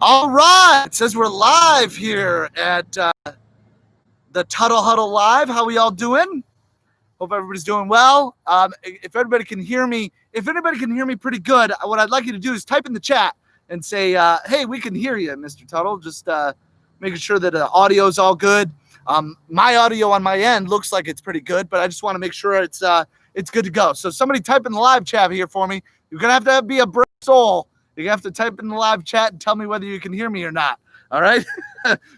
All right. It says we're live here at the Tuttle Huddle Live. How we all doing? Hope everybody's doing well. If anybody can hear me pretty good, what I'd like you to do is type in the chat and say, hey, we can hear you, Mr. Tuttle. Just making sure that the audio is all good. My audio on my end looks like it's pretty good, but I just want to make sure it's good to go. So somebody type in the live chat here for me. You're going to be a brave soul. You have to type in the live chat and tell me whether you can hear me or not. All right?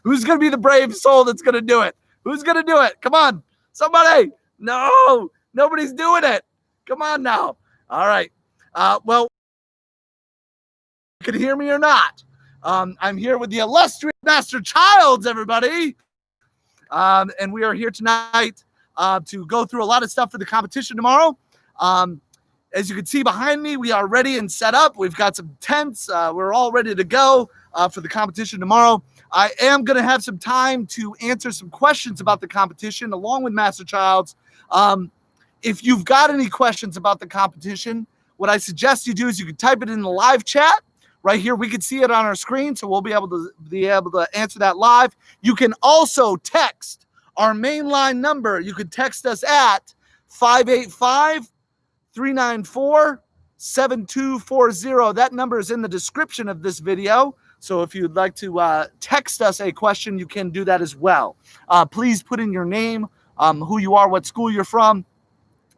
Who's going to be the brave soul that's going to do it? Who's going to do it? Come on. Somebody. No, nobody's doing it. Come on now. All right. Well, you can hear me or not. I'm here with the illustrious Master Childs, everybody. And we are here tonight to go through a lot of stuff for the competition tomorrow. As you can see behind me, we are ready and set up. We've got some tents. We're all ready to go for the competition tomorrow. I am going to have some time to answer some questions about the competition along with Master Childs. If you've got any questions about the competition, what I suggest you do is you can type it in the live chat. Right here, we can see it on our screen, so we'll be able to answer that live. You can also text our mainline number. You can text us at 585-394-7240. That number is in the description of this video. So if you'd like to text us a question, you can do that as well. Please put in your name, who you are, what school you're from,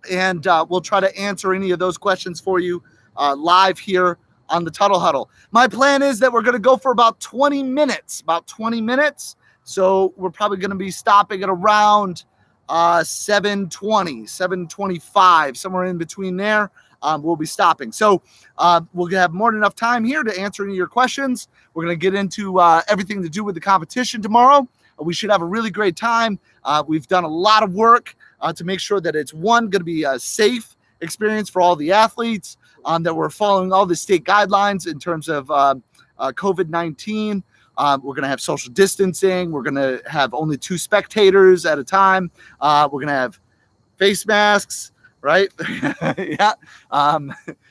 and we'll try to answer any of those questions for you live here on the Tuttle Huddle. My plan is that we're going to go for about 20 minutes. So we're probably going to be stopping at around 7:20, 7:25, somewhere in between there. We'll be stopping. So we'll have more than enough time here to answer any of your questions. We're going to get into everything to do with the competition tomorrow. We should have a really great time. We've done a lot of work to make sure that it's going to be a safe experience for all the athletes, that we're following all the state guidelines in terms of COVID-19. We're going to have social distancing. We're going to have only 2 spectators at a time. We're going to have face masks, right? Yeah.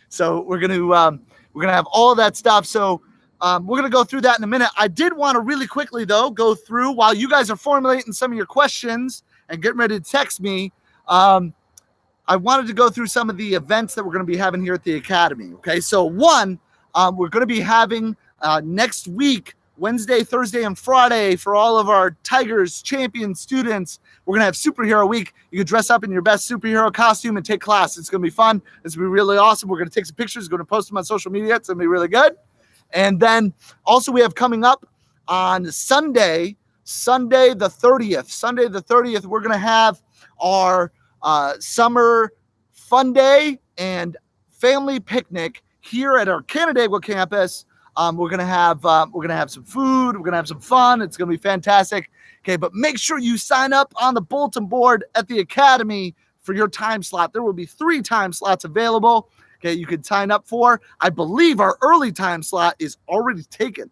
So we're going to have all of that stuff. So we're going to go through that in a minute. I did want to really quickly, though, go through while you guys are formulating some of your questions and getting ready to text me. I wanted to go through some of the events that we're going to be having here at the Academy. Okay, so one, we're going to be having next week, Wednesday, Thursday, and Friday for all of our Tigers champion students. We're going to have Superhero Week. You can dress up in your best superhero costume and take class. It's going to be fun. It's going to be really awesome. We're going to take some pictures. We're going to post them on social media. It's going to be really good. And then also we have coming up on Sunday the 30th, we're going to have our summer fun day and family picnic here at our Canandaigua campus. We're gonna have some food. We're gonna have some fun. It's gonna be fantastic. Okay, but make sure you sign up on the bulletin board at the Academy for your time slot. There will be 3 time slots available. Okay, you can sign up for. I believe our early time slot is already taken.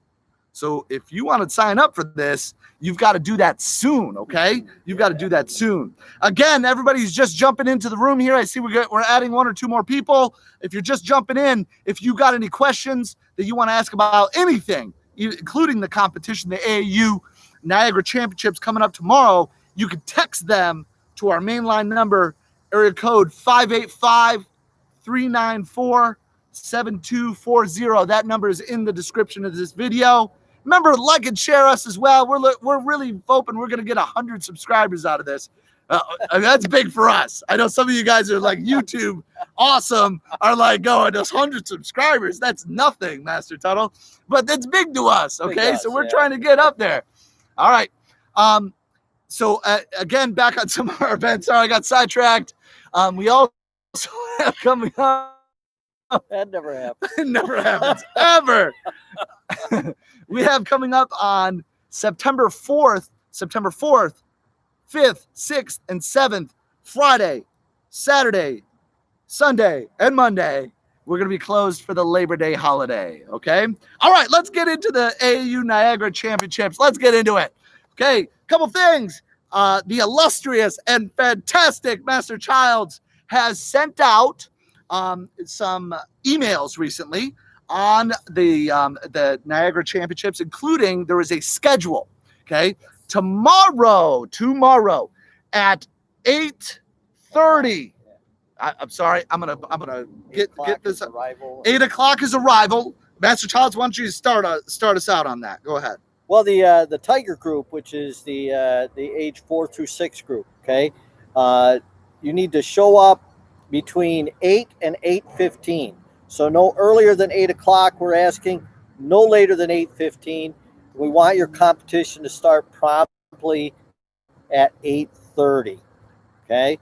So if you want to sign up for this, you've got to do that soon, okay? You've got to do that soon. Again, everybody's just jumping into the room here. I see we're adding 1 or 2 more people. If you're just jumping in, if you got any questions that you want to ask about anything, including the competition, the AAU Niagara Championships coming up tomorrow, you can text them to our mainline number, area code 585-394-7240. That number is in the description of this video. Remember, like and share us as well. We're really hoping we're going to get 100 subscribers out of this. That's big for us. I know some of you guys are like YouTube awesome, are like going, those 100 subscribers, that's nothing, Master Tuttle. But that's big to us, okay? So we're trying to get up there. All right. So, again, back on some of our events. Sorry, I got sidetracked. We also have coming up. That never happens. It never happens, ever. We have coming up on September 4th, 5th, 6th, and 7th, Friday, Saturday, Sunday, and Monday. We're going to be closed for the Labor Day holiday, okay? All right, let's get into the AAU Niagara Championships. Let's get into it. Okay, couple things. The illustrious and fantastic Master Childs has sent out some emails recently on the Niagara Championships, including there is a schedule. Okay, tomorrow at 8:30. I'm sorry. I'm gonna get this. 8 o'clock is arrival. Master Childs, why don't you start us out on that? Go ahead. Well, the Tiger group, which is the age 4 through 6 group, okay, you need to show up between 8 and 8:15. So no earlier than 8 o'clock. We're asking no later than 8:15. We want your competition to start promptly at 8:30. Okay,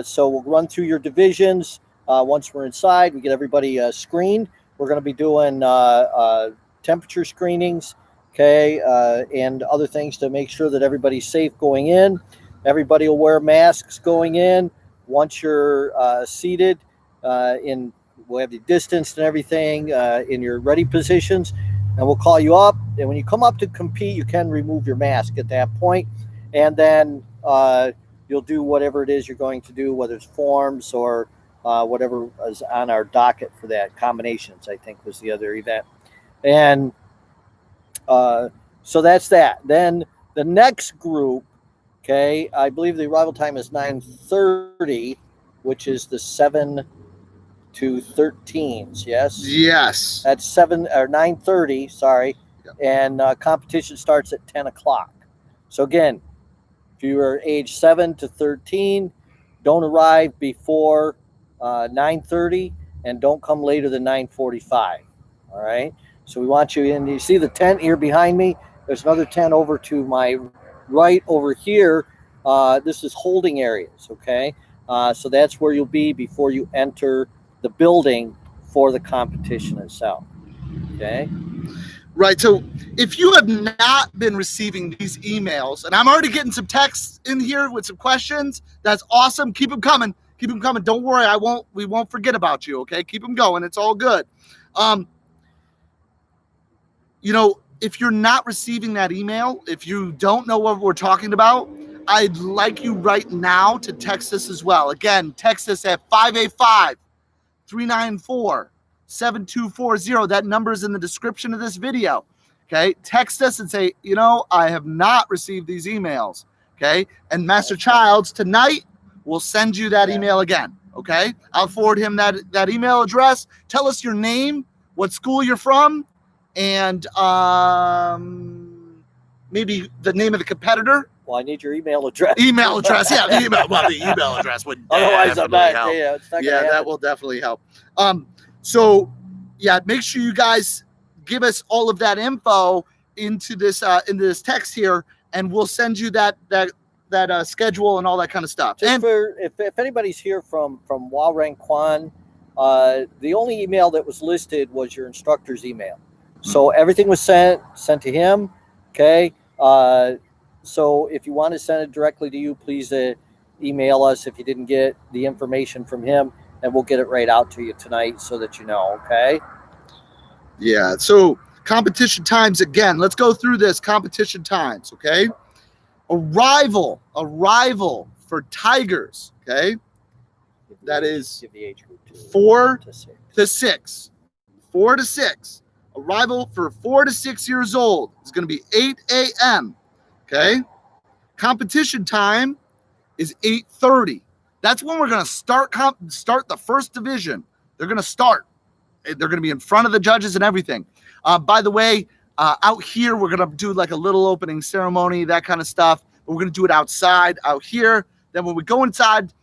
so we'll run through your divisions. Once we're inside, we get everybody screened. We're going to be doing temperature screenings, okay, and other things to make sure that everybody's safe going in. Everybody will wear masks going in. Once you're seated, we'll have you distanced and everything in your ready positions, and we'll call you up. And when you come up to compete, you can remove your mask at that point, and then you'll do whatever it is you're going to do, whether it's forms or whatever is on our docket for that. Combinations, I think, was the other event. And so that's that. Then the next group, okay, I believe the arrival time is 9:30, which is the 7 to 13s. Yes. Yes. That's 7 or 9:30. Sorry. Yep. And competition starts at 10 o'clock. So again, if you are age 7 to 13, don't arrive before 9:30 and don't come later than 9:45. All right. So we want you in. You see the tent here behind me? There's another tent over to my right over here. This is holding areas. Okay. So that's where you'll be before you enter the building for the competition itself. Okay. Right. So if you have not been receiving these emails, and I'm already getting some texts in here with some questions, that's awesome. Keep them coming. Keep them coming. Don't worry. We won't forget about you. Okay. Keep them going. It's all good. If you're not receiving that email, if you don't know what we're talking about, I'd like you right now to text us as well. Again, text us at 585-394-7240. That number is in the description of this video. Okay. Text us and say, I have not received these emails. Okay. And Master Childs tonight will send you that email again. Okay. I'll forward him that email address. Tell us your name, what school you're from, and maybe the name of the competitor. Well, I need your email address. Email address, yeah. The email address would otherwise I'm not. help. Yeah, it's not yeah, that will definitely help. So yeah, make sure you guys give us all of that info into this text here, and we'll send you that schedule and all that kind of stuff. Just if anybody's here from Warren Kwan, the only email that was listed was your instructor's email. So everything was sent to him. Okay. So if you want to send it directly to you, please email us if you didn't get the information from him, and we'll get it right out to you tonight so that you know. Okay. Yeah. So competition times again. Let's go through this competition times. Okay. Arrival for Tigers. Okay. That is give the age group 4 to 6. 4 to 6. Arrival for 4 to 6 years old is going to be 8 a.m. Okay. Competition time is 8:30. That's when we're going to start the first division. They're going to start. They're going to be in front of the judges and everything. By the way, out here, we're going to do like a little opening ceremony, that kind of stuff. But we're going to do it outside, out here. Then when we go inside,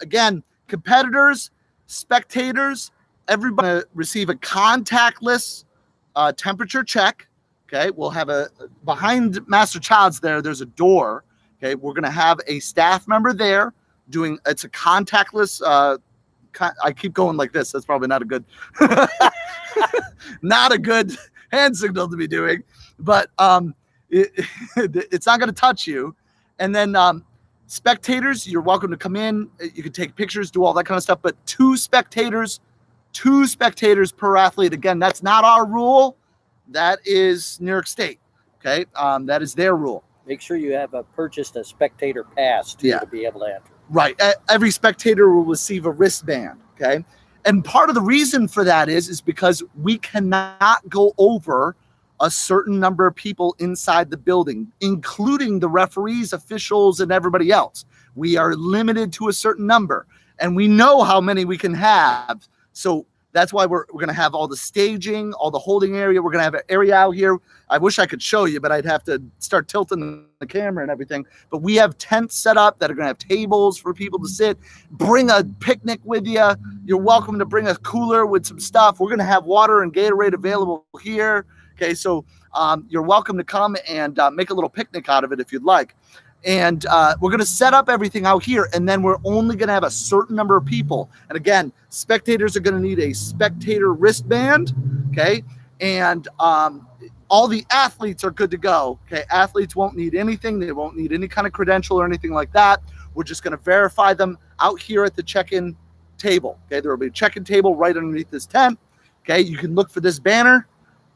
again, competitors, spectators, everybody receive a contactless temperature check. Okay, we'll have behind Master Childs there's a door. Okay, we're going to have a staff member there it's a contactless. I keep going like this. That's probably not a good, not a good hand signal to be doing, but it's not going to touch you. And then spectators, you're welcome to come in. You can take pictures, do all that kind of stuff, but two spectators per athlete. Again, that's not our rule. That is New York State. Okay. That is their rule. Make sure you have purchased a spectator pass to be able to enter. Right. Every spectator will receive a wristband. Okay. And part of the reason for that is because we cannot go over a certain number of people inside the building, including the referees, officials, and everybody else. We are limited to a certain number, and we know how many we can have. So that's why we're going to have all the staging, all the holding area. We're going to have an area out here. I wish I could show you, but I'd have to start tilting the camera and everything. But we have tents set up that are going to have tables for people to sit. Bring a picnic with you. You're welcome to bring a cooler with some stuff. We're going to have water and Gatorade available here. Okay, so you're welcome to come and make a little picnic out of it if you'd like. And we're going to set up everything out here, and then we're only going to have a certain number of people. And again, spectators are going to need a spectator wristband, okay? And all the athletes are good to go, okay? Athletes won't need anything. They won't need any kind of credential or anything like that. We're just going to verify them out here at the check-in table, okay? There will be a check-in table right underneath this tent, okay? You can look for this banner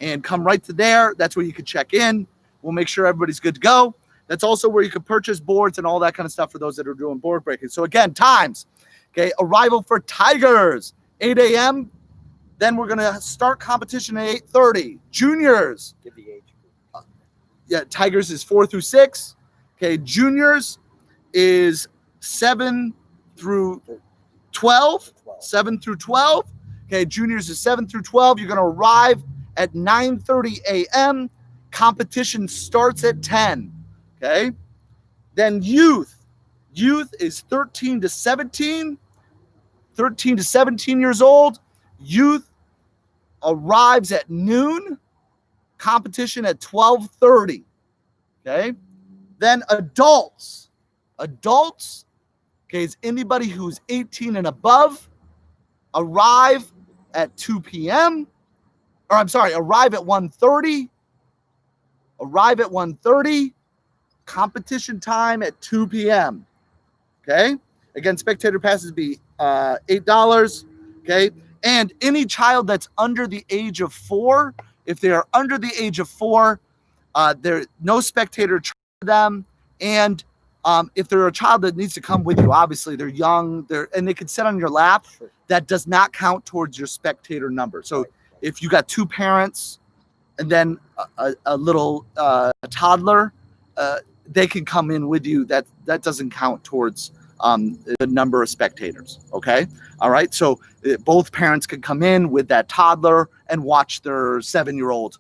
and come right to there. That's where you can check in. We'll make sure everybody's good to go. That's also where you can purchase boards and all that kind of stuff for those that are doing board breaking. So again, times, okay, arrival for Tigers, 8 a.m. Then we're going to start competition at 8:30. Juniors. Give the age group. Yeah, Tigers is 4 through 6. Okay, juniors is 7 through 12. 7 through 12. Okay, juniors is 7 through 12. You're going to arrive at 9:30 a.m. Competition starts at 10. Okay. Then youth. Youth is 13 to 17. 13 to 17 years old. Youth arrives at noon. Competition at 12:30. Okay. Then adults. Adults, okay, is anybody who's 18 and above, arrive at 2 p.m. Or I'm sorry, arrive at 1:30. Arrive at 1:30. Competition time at 2 p.m. Okay. Again, spectator passes be $8. Okay. And any child that's under the age of 4, if they are under the age of 4, there no spectator charge them. And if they're a child that needs to come with you, obviously they're young, and they can sit on your lap. That does not count towards your spectator number. So if you got 2 parents and then a little toddler, they can come in with you. That doesn't count towards the number of spectators. Okay. All right. So both parents can come in with that toddler and watch their 7-year-old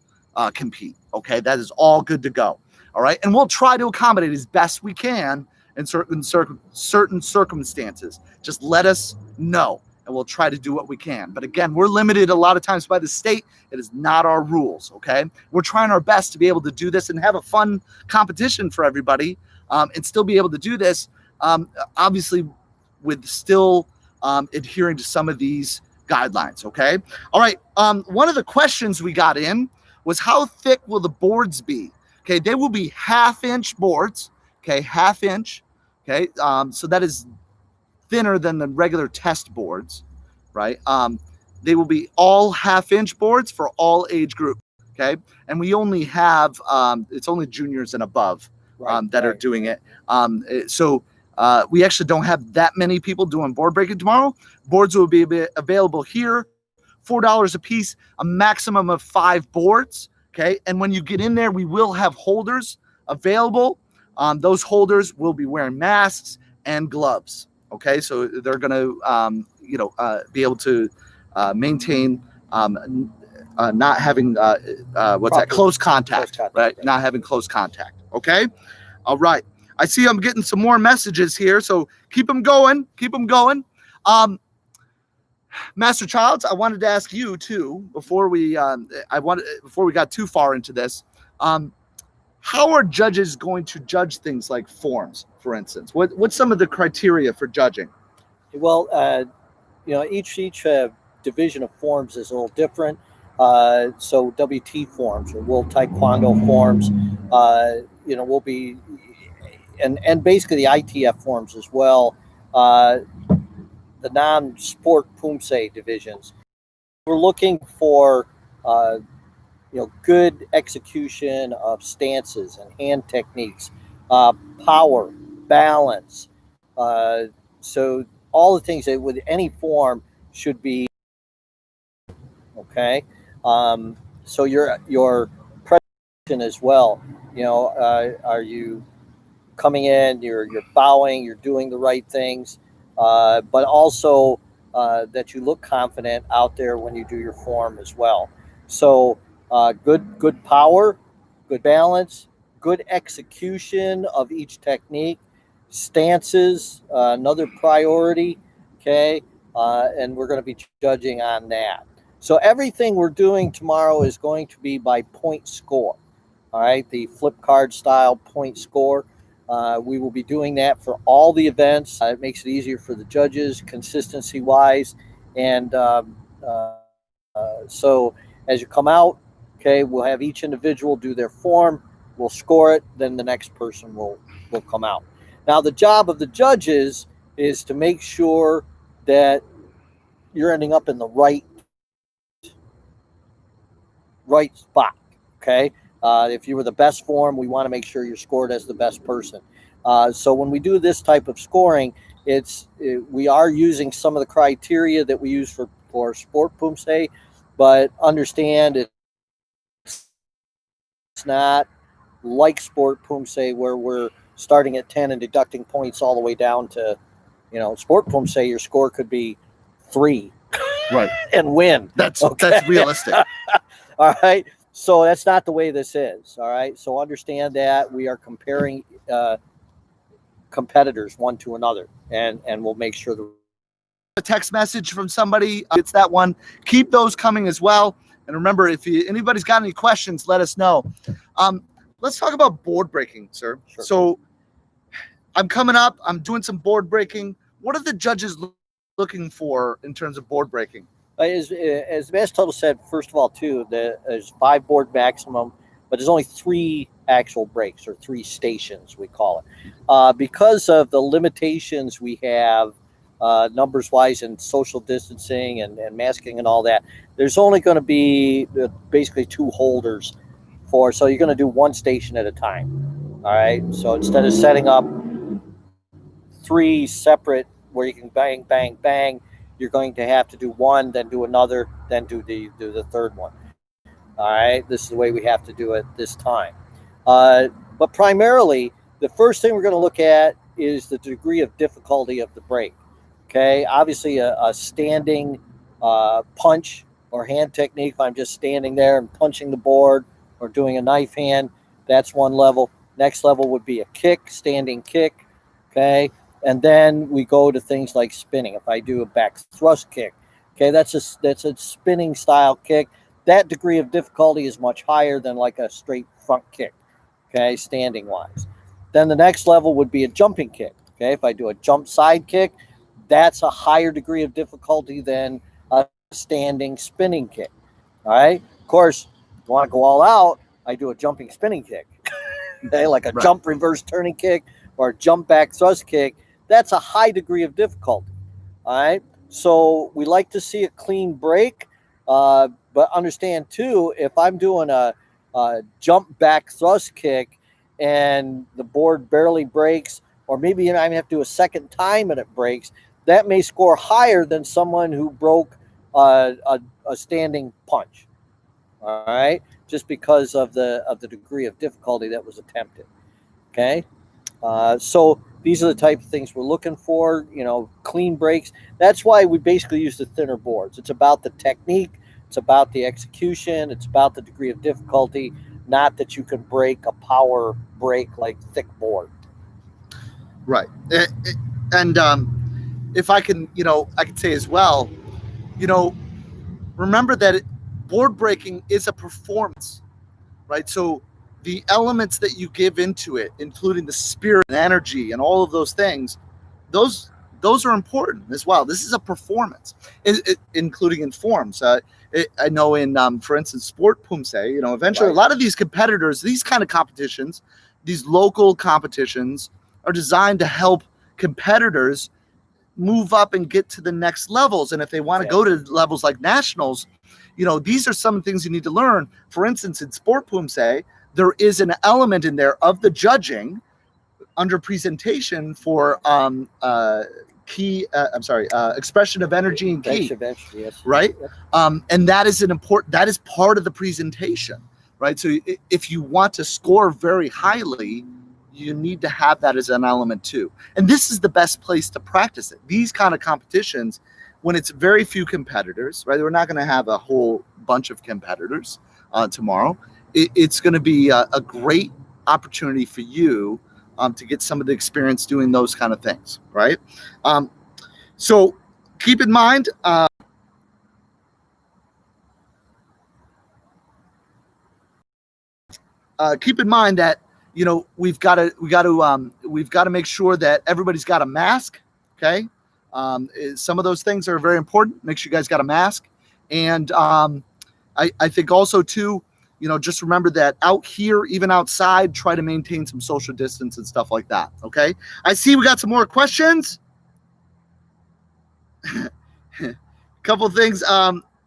compete. Okay. That is all good to go. All right. And we'll try to accommodate as best we can in certain circumstances. Just let us know and we'll try to do what we can. But again, we're limited a lot of times by the state. It is not our rules. Okay. We're trying our best to be able to do this and have a fun competition for everybody and still be able to do this. Obviously with still adhering to some of these guidelines. Okay. All right. One of the questions we got in was how thick will the boards be? Okay. They will be 1/2-inch boards. Okay. 1/2-inch. Okay. So that is thinner than the regular test boards, right? They will be all 1/2-inch boards for all age groups. Okay. And we only have, it's only juniors and above that are doing it. So we actually don't have that many people doing board breaking tomorrow. Boards will be available here, $4 a piece, a maximum of 5 boards. Okay. And when you get in there, we will have holders available. Those holders will be wearing masks and gloves. Okay. So they're going to, be able to maintain not having close contact, right? Yeah. Not having close contact. Okay. All right. I see I'm getting some more messages here, so keep them going. Keep them going. Master Childs, I wanted to ask you too before we got too far into this. How are judges going to judge things like forms, for instance? What's some of the criteria for judging? Well, each division of forms is a little different. So WT forms or World Taekwondo forms, will be, and basically the ITF forms as well. The non-sport Poomsae divisions. We're looking for, good execution of stances and hand techniques, power, balance. So all the things that with any form should be Okay, so your presentation as well. Are you coming in? You're bowing. You're doing the right things, but also that you look confident out there when you do your form as well. So good power, good balance, good execution of each technique, stances, another priority. Okay, and we're going to be judging on that. So everything we're doing tomorrow is going to be by point score. All right, the flip card style point score. We will be doing that for all the events. It makes it easier for the judges, consistency wise. And so as you come out, okay, we'll have each individual do their form. We'll score it. Then the next person will come out. Now, the job of the judges is to make sure that you're ending up in the right spot. Okay. If you were the best form, we want to make sure you're scored as the best person. So when we do this type of scoring, we are using some of the criteria that we use for sport Pumse, but understand it's not like sport Pumse where we're starting at 10 and deducting points all the way down to, sport Pumse, your score could be 3. Right. And win. That's realistic. All right. So that's not the way this is. All right. So understand that we are comparing competitors one to another, and we'll make sure a text message from somebody, it's that one. Keep those coming as well. And remember, if anybody's got any questions, let us know. Let's talk about board breaking, sir. Sure. So I'm coming up. I'm doing some board breaking. What are the judges looking for in terms of board breaking? As Master Tuttle said, first of all, too, there's 5 board maximum, but there's only 3 actual breaks, or 3 stations, we call it. Because of the limitations we have, numbers-wise, and social distancing and masking and all that, there's only going to be basically 2 holders so you're going to do 1 station at a time. All right? So instead of setting up 3 separate where you can bang, bang, bang, you're going to have to do 1, then do another, then do the 3rd one. All right, this is the way we have to do it this time. But primarily, the first thing we're going to look at is the degree of difficulty of the break. Okay, obviously a standing punch or hand technique, if I'm just standing there and punching the board or doing a knife hand, that's one level. Next level would be a kick, standing kick. Okay. And then we go to things like spinning. If I do a back thrust kick, okay, that's a spinning style kick. That degree of difficulty is much higher than like a straight front kick, okay, standing wise. Then the next level would be a jumping kick. Okay, if I do a jump side kick, that's a higher degree of difficulty than a standing spinning kick. All right. Of course, if you want to go all out, I do a jumping spinning kick. Okay, like a jump reverse turning kick or a jump back thrust kick. That's a high degree of difficulty. All right. So we like to see a clean break, but understand too, if I'm doing a jump back thrust kick and the board barely breaks, or maybe I have to do a second time and it breaks, that may score higher than someone who broke a standing punch. All right, just because of the degree of difficulty that was attempted. Okay. So these are the type of things we're looking for, clean breaks. That's why we basically use the thinner boards. It's about the technique. It's about the execution. It's about the degree of difficulty, not that you can break a power break like thick board. Right. And if I can, I can say as well, remember that board breaking is a performance, right? So the elements that you give into it, including the spirit and energy and all of those things, those are important as well. This is a performance, including in forms. I know in, for instance, sport Pumse, eventually a lot of these competitors, these kind of competitions, these local competitions are designed to help competitors move up and get to the next levels. And if they want to go to levels like nationals, these are some things you need to learn. For instance, in sport Pumse, there is an element in there of the judging under presentation for expression of energy and key. Yes. Right? Yep. And that is part of the presentation, right? So if you want to score very highly, you need to have that as an element too. And this is the best place to practice it. These kind of competitions, when it's very few competitors, right? We're not going to have a whole bunch of competitors tomorrow. It's going to be a great opportunity for you to get some of the experience doing those kind of things, right? So keep in mind, that we've got to make sure that everybody's got a mask. Okay, some of those things are very important. Make sure you guys got a mask, and I think also too, just remember that out here, even outside, try to maintain some social distance and stuff like that. Okay, I see we got some more questions. Couple things.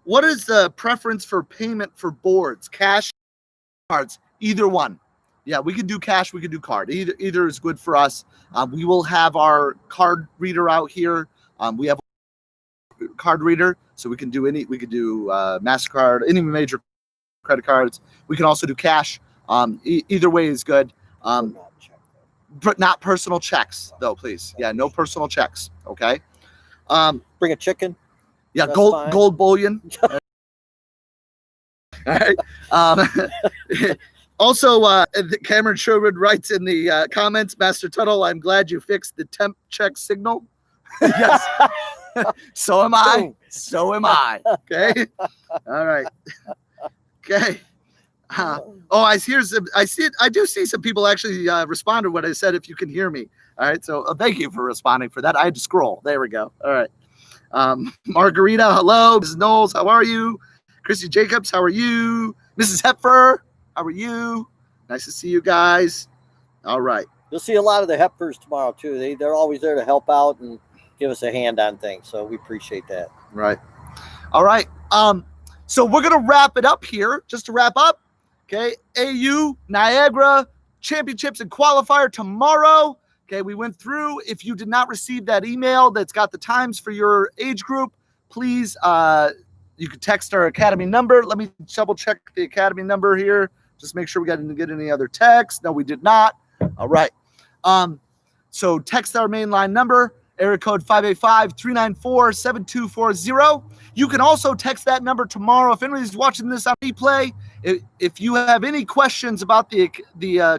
What is the preference for payment for boards? Cash, cards? Either one. Yeah, we can do cash, we can do card. Either is good for us. We will have our card reader out here. We have a card reader, so we can do MasterCard, any major credit cards. We can also do cash. Either way is good. But not personal checks, though, please. Yeah, no personal checks. Okay. Bring a chicken. Yeah, gold bullion. All right. Also, Cameron Sherwood writes in the comments, Master Tuttle, I'm glad you fixed the temp check signal. Yes. So am I. So am I. Okay. All right. Okay. I do see some people actually responded when I said, if you can hear me. All right. So thank you for responding for that. I had to scroll. There we go. All right. Margarita, hello. Mrs. Knowles, how are you? Christy Jacobs, how are you? Mrs. Hepfer, how are you? Nice to see you guys. All right. You'll see a lot of the Hepfers tomorrow, too. They're always there to help out and give us a hand on things, so we appreciate that. Right. All right. So we're going to wrap it up here. Just to wrap up, okay, AAU Niagara Championships and qualifier tomorrow. Okay, we went through. If you did not receive that email that's got the times for your age group, please, you can text our academy number. Let me double check the academy number here. Just make sure we didn't get any other text. No, we did not. All right. So text our mainline number, area code 585-394-7240. You can also text that number tomorrow. If anybody's watching this on replay, if you have any questions about the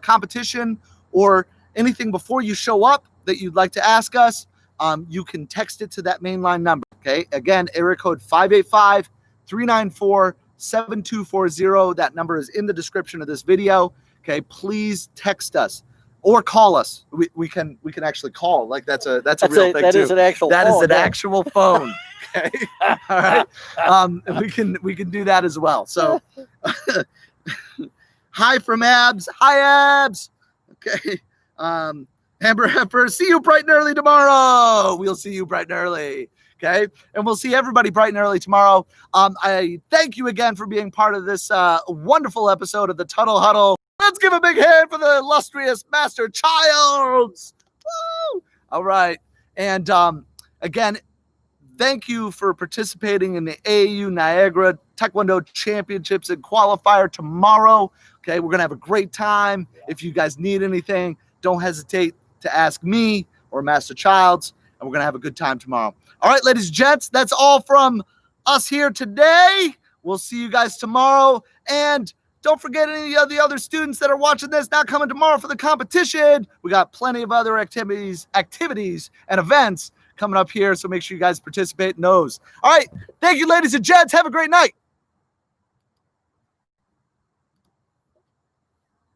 competition or anything before you show up that you'd like to ask us, you can text it to that mainline number. Okay. Again, area code 585-394-7240. That number is in the description of this video. Okay. Please text us or call us. We can actually call. Like that's a real thing too. That is an actual phone. That is an actual phone. Okay. All right. We can do that as well. So hi from Abs. Hi Abs. Okay. Amber Heifer, see you bright and early tomorrow. We'll see you bright and early. Okay. And we'll see everybody bright and early tomorrow. I thank you again for being part of this wonderful episode of the Tuttle Huddle. Let's give a big hand for the illustrious Master Childs. Woo! All right. And again, thank you for participating in the AAU Niagara Taekwondo Championships and qualifier tomorrow. Okay. We're going to have a great time. If you guys need anything, don't hesitate to ask me or Master Childs, and we're going to have a good time tomorrow. All right, ladies and gents, that's all from us here today. We'll see you guys tomorrow. And don't forget any of the other students that are watching this not coming tomorrow for the competition. We got plenty of other activities and events coming up here, so make sure you guys participate in those. All right, thank you, ladies and gents. Have a great night.